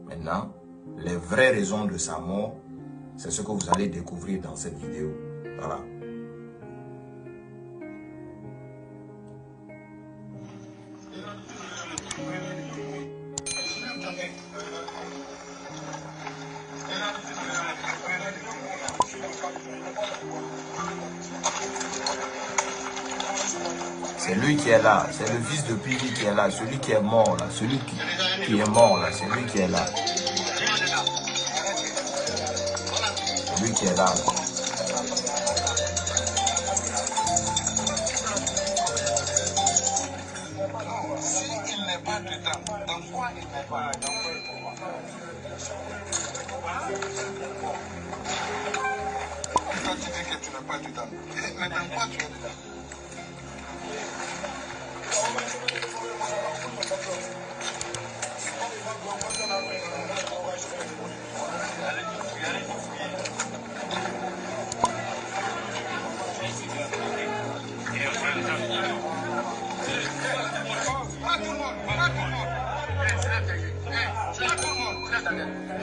Maintenant, les vraies raisons de sa mort, c'est ce que vous allez découvrir dans cette vidéo. Voilà. C'est lui qui est là, c'est le fils de Pivi qui est là, celui qui est mort là, celui qui est mort là, c'est lui qui est là. C'est lui qui est là. Si il n'est pas dedans, dans quoi il n'est pas dedans? Quand tu dis que tu n'es pas dedans, mais dans quoi tu es dedans?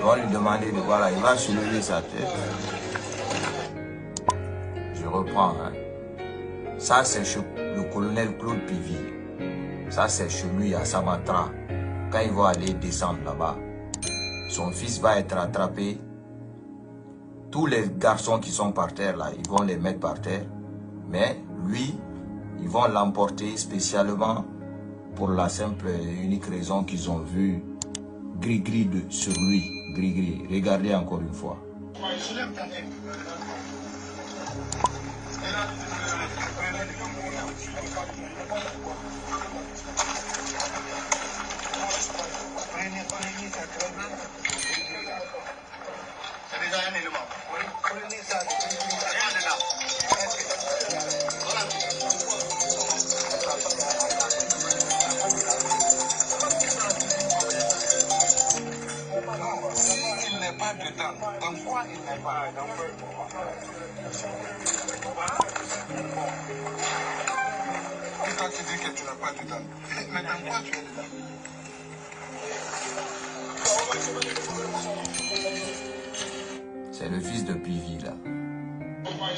On va lui demander de voilà, il va soulever sa tête. Je reprends. Hein. Ça, c'est chez le colonel Claude Pivi. Ça, c'est chez lui à Samatra. Quand il va aller descendre là-bas, son fils va être attrapé. Tous les garçons qui sont par terre, là, ils vont les mettre par terre. Mais lui, ils vont l'emporter spécialement pour la simple et unique raison qu'ils ont vu gris-gris sur lui. Gris-gris. Regardez encore une fois. S'il n'est pas dedans, dans quoi il n'est pas dedans? Quand tu dis que tu n'es pas dedans, mais dans quoi tu es dedans? C'est le fils de Pivi là. Quoi.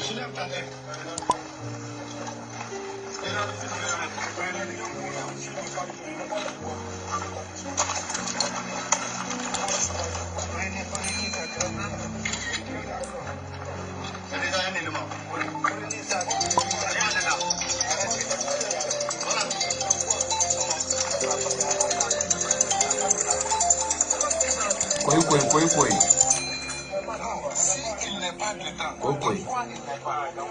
Si il n'est pas dedans, Ok. dans quoi il n'est pas dedans?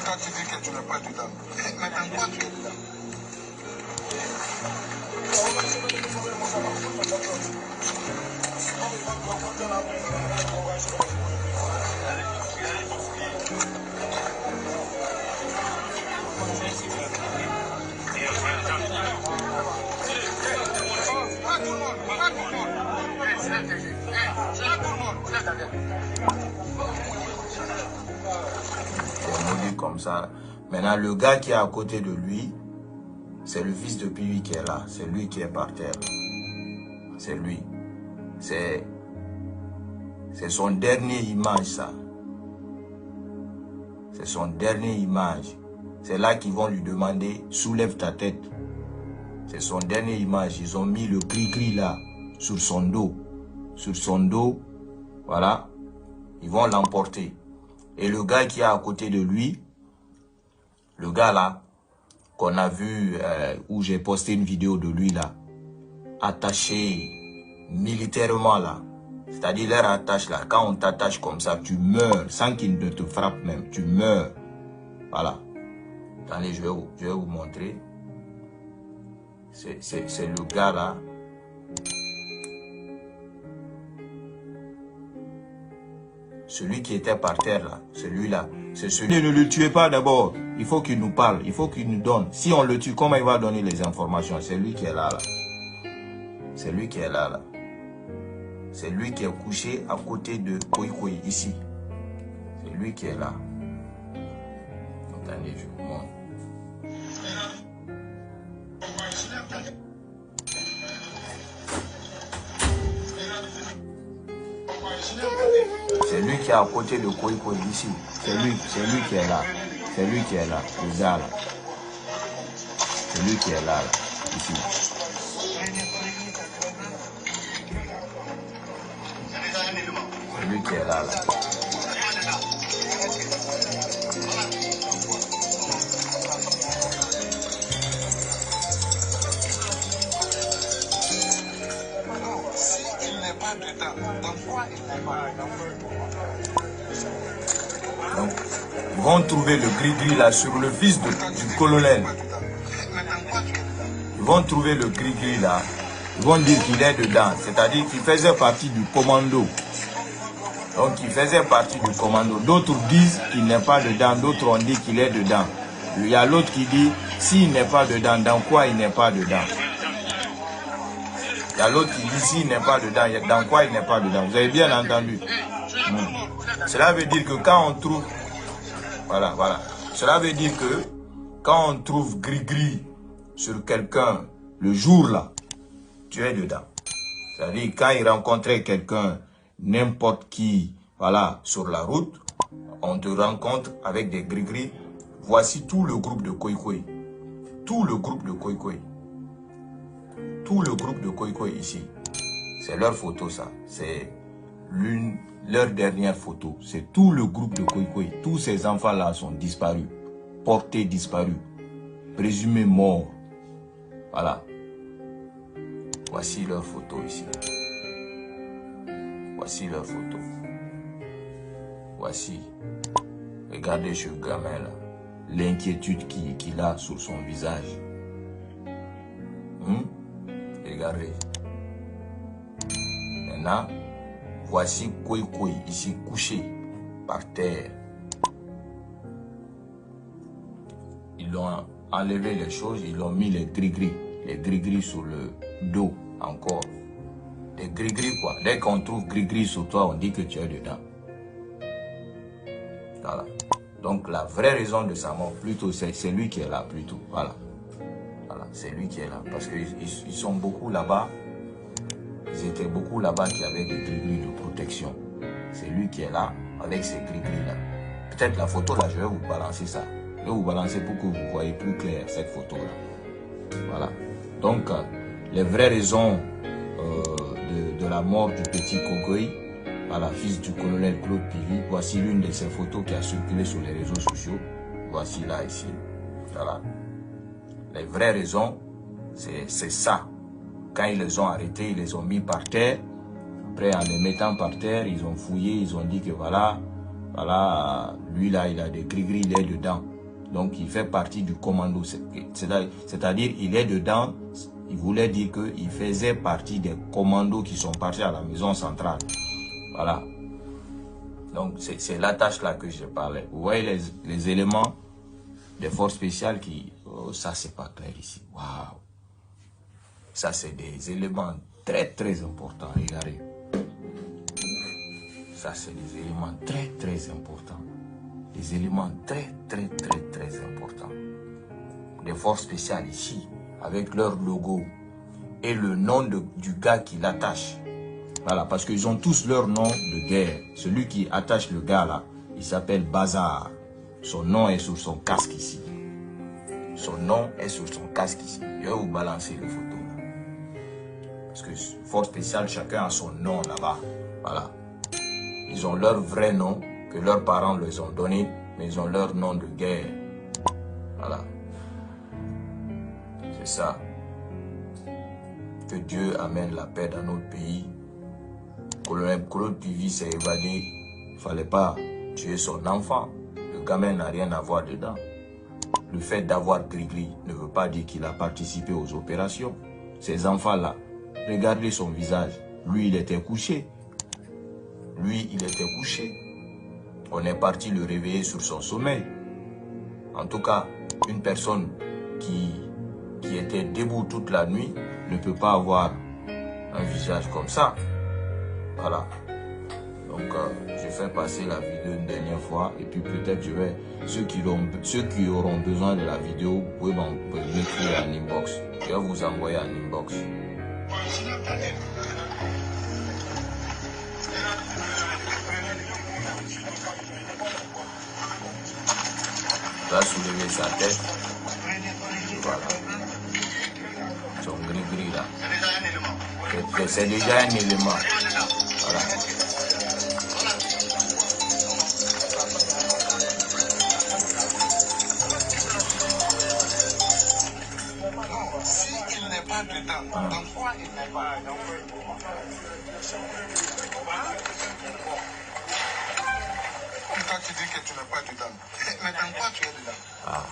Quand tu dis que tu n'es pas dedans, mais dans quoi tu es dedans? C'est maudit comme ça. Maintenant, le gars qui est à côté de lui, c'est le fils de Pivi qui est là. C'est lui qui est par terre. C'est lui. C'est son dernier image, ça. C'est son dernier image. C'est là qu'ils vont lui demander, soulève ta tête. C'est son dernier image. Ils ont mis le gris-gris là, sur son dos. Sur son dos, voilà. Ils vont l'emporter. Et le gars qui est à côté de lui, le gars là, qu'on a vu, où j'ai posté une vidéo de lui là, attaché militairement là. C'est-à-dire leur attache là, quand on t'attache comme ça, tu meurs, sans qu'il ne te frappe même, tu meurs. Voilà. Attendez, je vais vous montrer. C'est le gars là. Celui qui était par terre là, celui-là, c'est celui. Ne le tuez pas d'abord. Il faut qu'il nous parle, il faut qu'il nous donne. Si on le tue, comment il va donner les informations? C'est lui qui est là, là. C'est lui qui est là, là. C'est lui qui est couché à côté de Koikoui, ici. C'est lui qui est là. Attendez, je vous montre. qui est à côté de Koi ici. C'est lui qui est là. C'est lui qui est là, le gars là. C'est lui qui est là, ici. C'est lui qui est là. Donc, ils vont trouver le gris-gris là sur le fils du colonel. Ils vont trouver le gris-gris là. Ils vont dire qu'il est dedans. C'est-à-dire qu'il faisait partie du commando. Donc, il faisait partie du commando. D'autres disent qu'il n'est pas dedans. D'autres ont dit qu'il est dedans. Il y a l'autre qui dit, s'il n'est pas dedans, dans quoi il n'est pas dedans? Il y a l'autre qui dit, s'il n'est pas dedans, dans quoi il n'est pas dedans? Vous avez bien entendu? Cela veut dire que quand on trouve... Voilà. Cela veut dire que quand on trouve gris-gris sur quelqu'un le jour là, tu es dedans. C'est-à-dire quand il rencontrait quelqu'un, n'importe qui, voilà, sur la route, on te rencontre avec des gris-gris. Voici tout le groupe de Koi. Tout le groupe de Koi. Tout le groupe de Koi ici. C'est leur photo ça. C'est leur dernière photo. C'est tout le groupe de Koi. Tous ces enfants-là sont disparus. Portés disparus. Présumés morts. Voilà. Voici leur photo ici. Voici leur photo. Voici. Regardez ce gamin là. L'inquiétude qu'il a sur son visage. Regardez. Maintenant, voici Koi ici couché par terre. Ils ont enlevé les choses, ils ont mis les gris-gris. Les gris-gris sur le dos encore. Les gris-gris quoi. Dès qu'on trouve gris-gris sur toi, on dit que tu es dedans. Voilà. Donc la vraie raison de sa mort, plutôt, c'est lui qui est là, plutôt. Voilà. Voilà, c'est lui qui est là. Parce qu'ils sont beaucoup là-bas. Ils étaient beaucoup là-bas qui avaient des gris-gris de protection. C'est lui qui est là, avec ces gris-gris là. Peut-être la photo là, je vais vous balancer ça. Je vais vous balancer pour que vous voyez plus clair cette photo là. Voilà. Donc, les vraies raisons de la mort du petit Kogoy, voilà, fils du colonel Claude Pili. Voici l'une de ces photos qui a circulé sur les réseaux sociaux. Voici là, ici. Voilà. Les vraies raisons, c'est ça. Quand ils les ont arrêtés, ils les ont mis par terre. Après, en les mettant par terre, ils ont fouillé, ils ont dit que voilà, lui là, il a des gris-gris, il est dedans. Donc, il fait partie du commando. C'est-à-dire, il est dedans. Il voulait dire qu'il faisait partie des commandos qui sont partis à la maison centrale. Voilà. Donc, c'est la tâche là que je parlais. Vous voyez les éléments des forces spéciales qui... Oh, ça, c'est pas clair ici. Waouh. Ça, c'est des éléments très, très importants. Regardez. Ça, c'est des éléments très, très importants. Des éléments très, très, très, très importants. Des forces spéciales ici, avec leur logo et le nom du gars qui l'attache. Voilà, parce qu'ils ont tous leur nom de guerre. Celui qui attache le gars là, il s'appelle Bazar. Son nom est sur son casque ici. Son nom est sur son casque ici. Je vais vous balancer les photos là. Parce que force spéciale, chacun a son nom là-bas. Voilà. Ils ont leur vrai nom que leurs parents leur ont donné, mais ils ont leur nom de guerre. Voilà. C'est ça. Que Dieu amène la paix dans notre pays. Colonel Claude Pili s'est évadé. Il ne fallait pas tuer son enfant. Le gamin n'a rien à voir dedans. Le fait d'avoir gris-gris ne veut pas dire qu'il a participé aux opérations. Ces enfants-là, regardez son visage. Lui, il était couché. Lui, il était couché. On est parti le réveiller sur son sommeil. En tout cas, une personne qui était debout toute la nuit ne peut pas avoir un visage comme ça. Voilà. Donc, je fais passer la vidéo une dernière fois. Et puis peut-être je vais... Ceux qui auront besoin de la vidéo, vous pouvez m'écrire en inbox. Je vais vous envoyer en inbox. va soulever sa tête. Voilà. Son gris-gris là. C'est déjà un élément. Voilà. Si il n'est pas dedans, dans quoi il n'est pas? Quand tu dis que tu n'es pas dedans, mais dans quoi tu es dedans? Ah.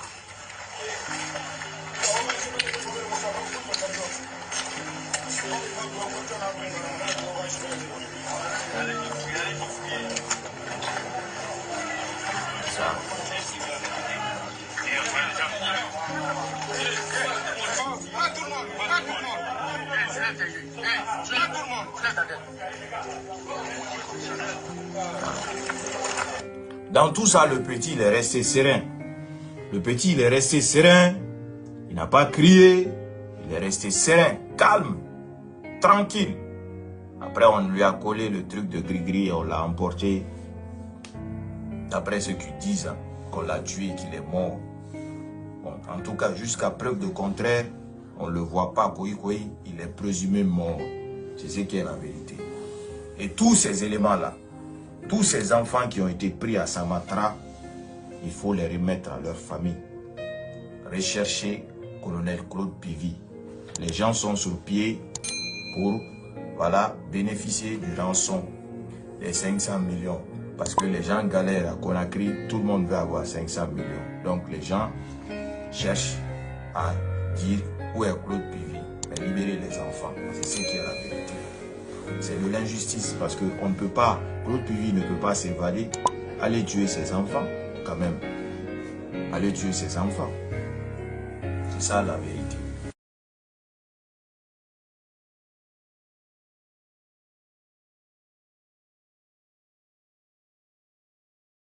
Ça. Pas tout le monde, pas tout le monde. Pas tout le monde. Dans tout ça, le petit, il est resté serein. Le petit, il est resté serein. Il n'a pas crié. Il est resté serein, calme, tranquille. Après, on lui a collé le truc de gris-gris et on l'a emporté. D'après ce qu'ils disent, hein, qu'on l'a tué, qu'il est mort. Bon, en tout cas, jusqu'à preuve de contraire, on ne le voit pas, il est présumé mort. C'est ce qui est la vérité. Et tous ces éléments-là, tous ces enfants qui ont été pris à Samatra, il faut les remettre à leur famille. Recherchez colonel Claude Pivy. Les gens sont sur pied pour, voilà, bénéficier du rançon des 500 millions. Parce que les gens galèrent à Conakry, tout le monde veut avoir 500 millions. Donc les gens cherchent à dire où est Claude Pivy, mais libérer les enfants. C'est ce qui est la vérité. C'est de l'injustice parce qu'on ne peut pas, Claude Pivy ne peut pas s'évader, aller tuer ses enfants quand même. Aller tuer ses enfants. C'est ça la vérité.